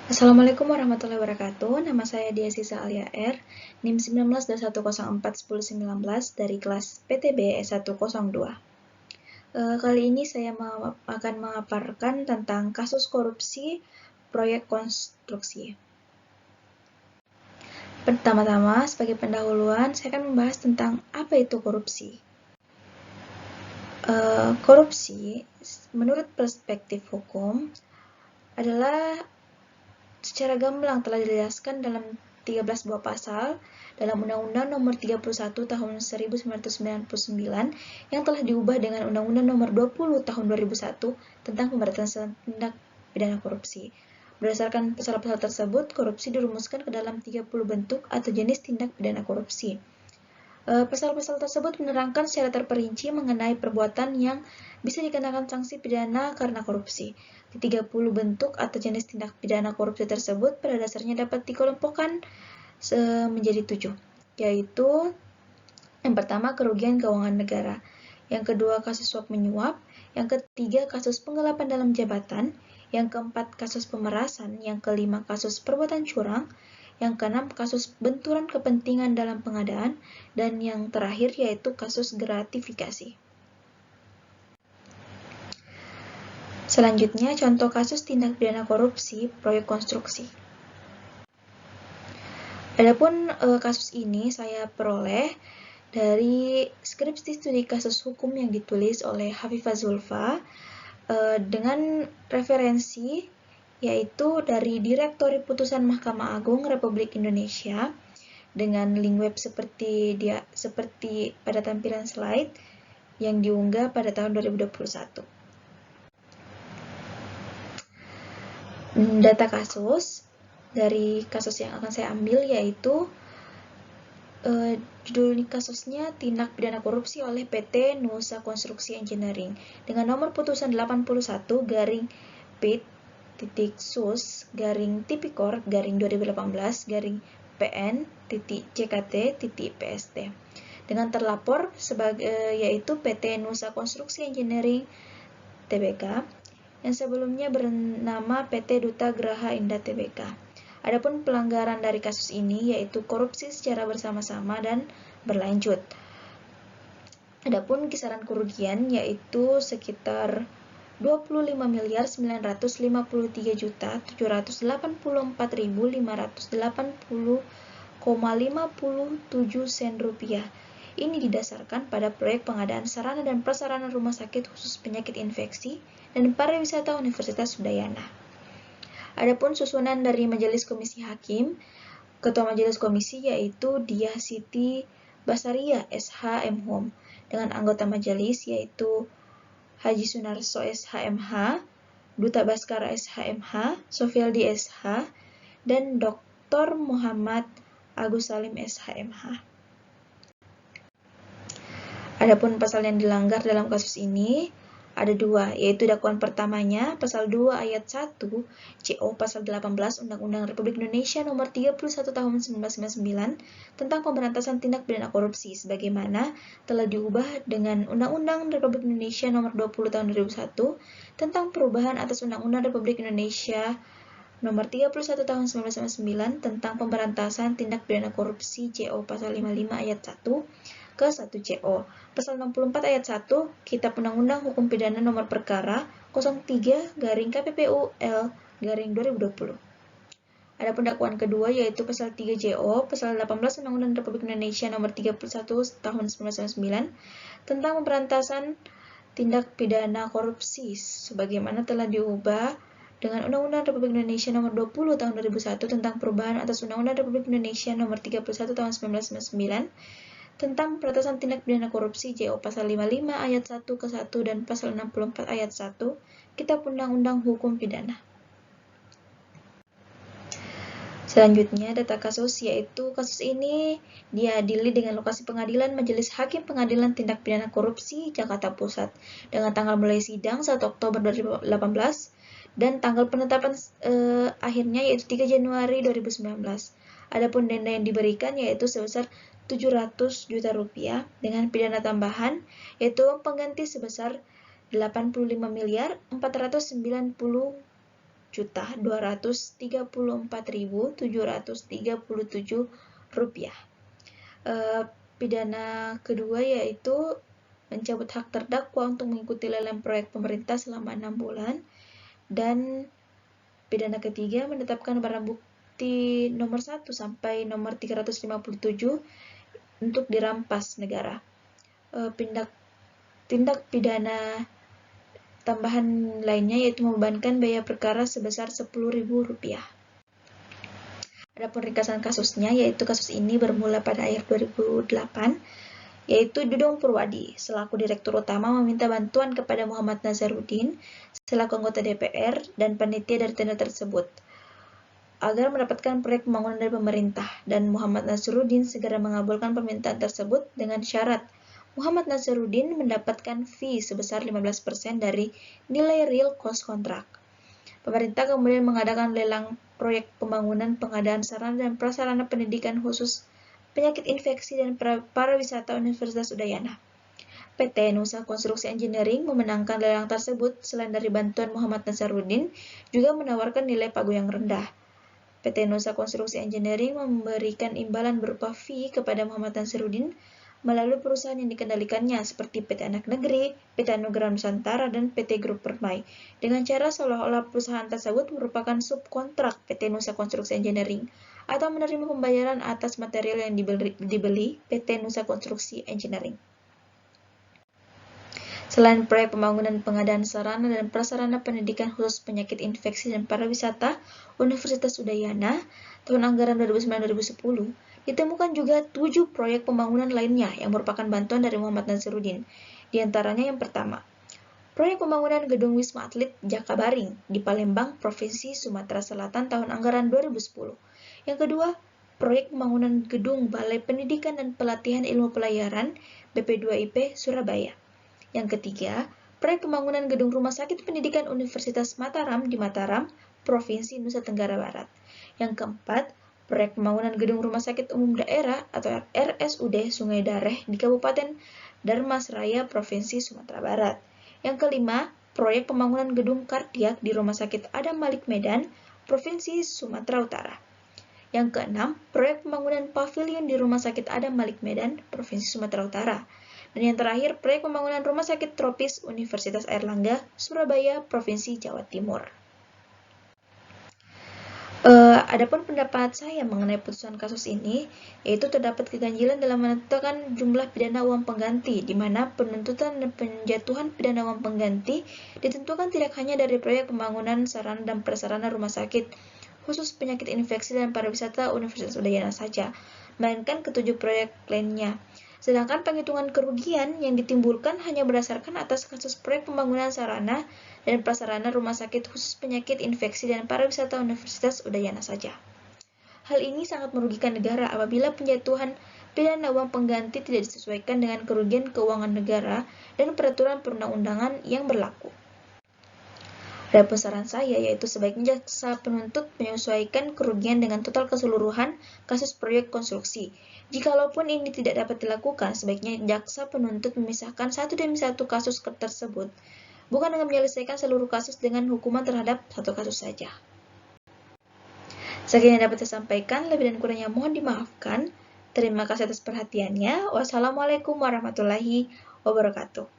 Assalamualaikum warahmatullahi wabarakatuh. Nama saya Diasy Alia R, NIM 1921041019 dari kelas PTB S102. Kali ini saya akan memaparkan tentang kasus korupsi proyek konstruksi. Pertama-tama, sebagai pendahuluan, saya akan membahas tentang apa itu korupsi. Korupsi, menurut perspektif hukum, adalah secara gamblang telah dijelaskan dalam 13 buah pasal dalam Undang-Undang Nomor 31 Tahun 1999 yang telah diubah dengan Undang-Undang Nomor 20 Tahun 2001 tentang pemberantasan tindak pidana korupsi. Berdasarkan pasal-pasal tersebut, korupsi dirumuskan ke dalam 30 bentuk atau jenis tindak pidana korupsi. Pasal-pasal tersebut menerangkan secara terperinci mengenai perbuatan yang bisa dikenakan sanksi pidana karena korupsi. Di 30 bentuk atau jenis tindak pidana korupsi tersebut pada dasarnya dapat dikelompokkan menjadi 7, yaitu yang pertama kerugian keuangan negara, yang kedua kasus suap menyuap, yang ketiga kasus penggelapan dalam jabatan, yang keempat kasus pemerasan, yang kelima kasus perbuatan curang, yang keenam kasus benturan kepentingan dalam pengadaan, dan yang terakhir yaitu kasus gratifikasi. Selanjutnya, contoh kasus tindak pidana korupsi proyek konstruksi. Adapun kasus ini saya peroleh dari skripsi studi kasus hukum yang ditulis oleh Hafifah Zulfa dengan referensi yaitu dari Direktori Putusan Mahkamah Agung Republik Indonesia dengan link web seperti pada tampilan slide yang diunggah pada tahun 2021. Data kasus dari kasus yang akan saya ambil yaitu judul kasusnya tindak pidana korupsi oleh PT Nusa Konstruksi Engineering dengan nomor putusan 81-Pit/2018-2018-PN.CKT.PST dengan terlapor yaitu PT Nusa Konstruksi Engineering Tbk yang sebelumnya bernama PT Duta Graha Indah Tbk. Adapun pelanggaran dari kasus ini yaitu korupsi secara bersama-sama dan berlanjut. Adapun kisaran kerugian yaitu sekitar 25.989.580,57 sen rupiah. Ini didasarkan pada proyek pengadaan sarana dan prasarana rumah sakit khusus penyakit infeksi dan pariwisata Universitas Udayana. Adapun susunan dari Majelis Komisi Hakim, Ketua Majelis Komisi yaitu Diah Siti Basaria SH MHum dengan anggota majelis yaitu Haji Sunarso SHMH, Duta Baskara SHMH, Sofialdi SH, dan Dr. Muhammad Agus Salim SHMH. Adapun pasal yang dilanggar dalam kasus ini ada 2, yaitu dakwaan pertamanya pasal 2 ayat 1 CO pasal 18 Undang-Undang Republik Indonesia Nomor 31 Tahun 1999 tentang pemberantasan tindak pidana korupsi sebagaimana telah diubah dengan Undang-Undang Republik Indonesia Nomor 20 Tahun 2001 tentang perubahan atas Undang-Undang Republik Indonesia Nomor 31 Tahun 1999 tentang pemberantasan tindak pidana korupsi CO pasal 55 ayat 1 ke 1 CO. Pasal 64 ayat 1 Kitab Undang-Undang Hukum Pidana Nomor Perkara 03/KPPUL/2020. Adapun dakwaan kedua yaitu pasal 3 JO, pasal 18 Undang-Undang Republik Indonesia Nomor 31 Tahun 1999 tentang pemberantasan tindak pidana korupsi sebagaimana telah diubah dengan Undang-Undang Republik Indonesia Nomor 20 Tahun 2001 tentang perubahan atas Undang-Undang Republik Indonesia Nomor 31 Tahun 1999 tentang pemberantasan tindak pidana korupsi JO pasal 55 ayat 1 ke 1 dan pasal 64 ayat 1 Kitab Undang-Undang Hukum Pidana. Selanjutnya data kasus yaitu kasus ini diadili dengan lokasi pengadilan Majelis Hakim Pengadilan Tindak Pidana Korupsi Jakarta Pusat dengan tanggal mulai sidang 1 Oktober 2018 dan tanggal penetapan akhirnya yaitu 3 Januari 2019. Adapun denda yang diberikan yaitu sebesar 700 juta rupiah dengan pidana tambahan yaitu pengganti sebesar 85.490 Rp4.234.737. Pidana kedua yaitu mencabut hak terdakwa untuk mengikuti lelang proyek pemerintah selama 6 bulan. Dan pidana ketiga menetapkan barang bukti nomor 1 sampai nomor 357 untuk dirampas negara. Tindak pidana tambahan lainnya yaitu membebankan biaya perkara sebesar Rp10.000. Adapun ringkasan kasusnya, yaitu kasus ini bermula pada akhir 2008, yaitu Dudung Purwadi selaku Direktur Utama meminta bantuan kepada Muhammad Nazarudin selaku anggota DPR dan panitia dari tender tersebut agar mendapatkan proyek pembangunan dari pemerintah, dan Muhammad Nazarudin segera mengabulkan permintaan tersebut dengan syarat Muhammad Nazarudin mendapatkan fee sebesar 15% dari nilai real cost kontrak. Pemerintah kemudian mengadakan lelang proyek pembangunan pengadaan sarana dan prasarana pendidikan khusus penyakit infeksi dan pariwisata Universitas Udayana. PT Nusa Konstruksi Engineering memenangkan lelang tersebut. Selain dari bantuan Muhammad Nazarudin, juga menawarkan nilai pagu yang rendah. PT Nusa Konstruksi Engineering memberikan imbalan berupa fee kepada Muhammad Nazarudin melalui perusahaan yang dikendalikannya seperti PT Anak Negeri, PT Anugerah Nusantara, dan PT Grup Permai, dengan cara seolah-olah perusahaan tersebut merupakan subkontrak PT Nusa Konstruksi Engineering atau menerima pembayaran atas material yang dibeli PT Nusa Konstruksi Engineering. Selain proyek pembangunan pengadaan sarana dan prasarana pendidikan khusus penyakit infeksi dan pariwisata Universitas Udayana tahun anggaran 2009-2010, ditemukan juga 7 proyek pembangunan lainnya yang merupakan bantuan dari Muhammad Nazarudin. Di antaranya yang pertama, proyek pembangunan gedung Wisma Atlet Jakabaring di Palembang, Provinsi Sumatera Selatan tahun anggaran 2010. Yang kedua, proyek pembangunan gedung Balai Pendidikan dan Pelatihan Ilmu Pelayaran BP2IP Surabaya. Yang ketiga, proyek pembangunan gedung Rumah Sakit Pendidikan Universitas Mataram di Mataram, Provinsi Nusa Tenggara Barat. Yang keempat, proyek pembangunan gedung Rumah Sakit Umum Daerah atau RSUD Sungai Dareh di Kabupaten Darmasraya, Provinsi Sumatera Barat. Yang kelima, proyek pembangunan gedung kardiak di Rumah Sakit Adam Malik Medan, Provinsi Sumatera Utara. Yang keenam, proyek pembangunan pavilion di Rumah Sakit Adam Malik Medan, Provinsi Sumatera Utara. Dan yang terakhir, proyek pembangunan Rumah Sakit Tropis Universitas Airlangga, Surabaya, Provinsi Jawa Timur. Adapun pendapat saya mengenai putusan kasus ini, yaitu terdapat keganjilan dalam menentukan jumlah pidana uang pengganti, di mana penuntutan dan penjatuhan pidana uang pengganti ditentukan tidak hanya dari proyek pembangunan sarana dan prasarana rumah sakit khusus penyakit infeksi dan pariwisata Universitas Udayana saja, melainkan ketujuh proyek lainnya. Sedangkan penghitungan kerugian yang ditimbulkan hanya berdasarkan atas kasus proyek pembangunan sarana dan prasarana rumah sakit khusus penyakit infeksi dan pariwisata Universitas Udayana saja. Hal ini sangat merugikan negara apabila penjatuhan pidana uang pengganti tidak disesuaikan dengan kerugian keuangan negara dan peraturan perundang-undangan yang berlaku. Adapun saran saya yaitu sebaiknya jaksa penuntut menyesuaikan kerugian dengan total keseluruhan kasus proyek konstruksi. Jikalaupun ini tidak dapat dilakukan, sebaiknya jaksa penuntut memisahkan satu demi satu kasus tersebut, bukan dengan menyelesaikan seluruh kasus dengan hukuman terhadap satu kasus saja. Sekian yang dapat saya sampaikan, lebih dan kurangnya mohon dimaafkan. Terima kasih atas perhatiannya. Wassalamualaikum warahmatullahi wabarakatuh.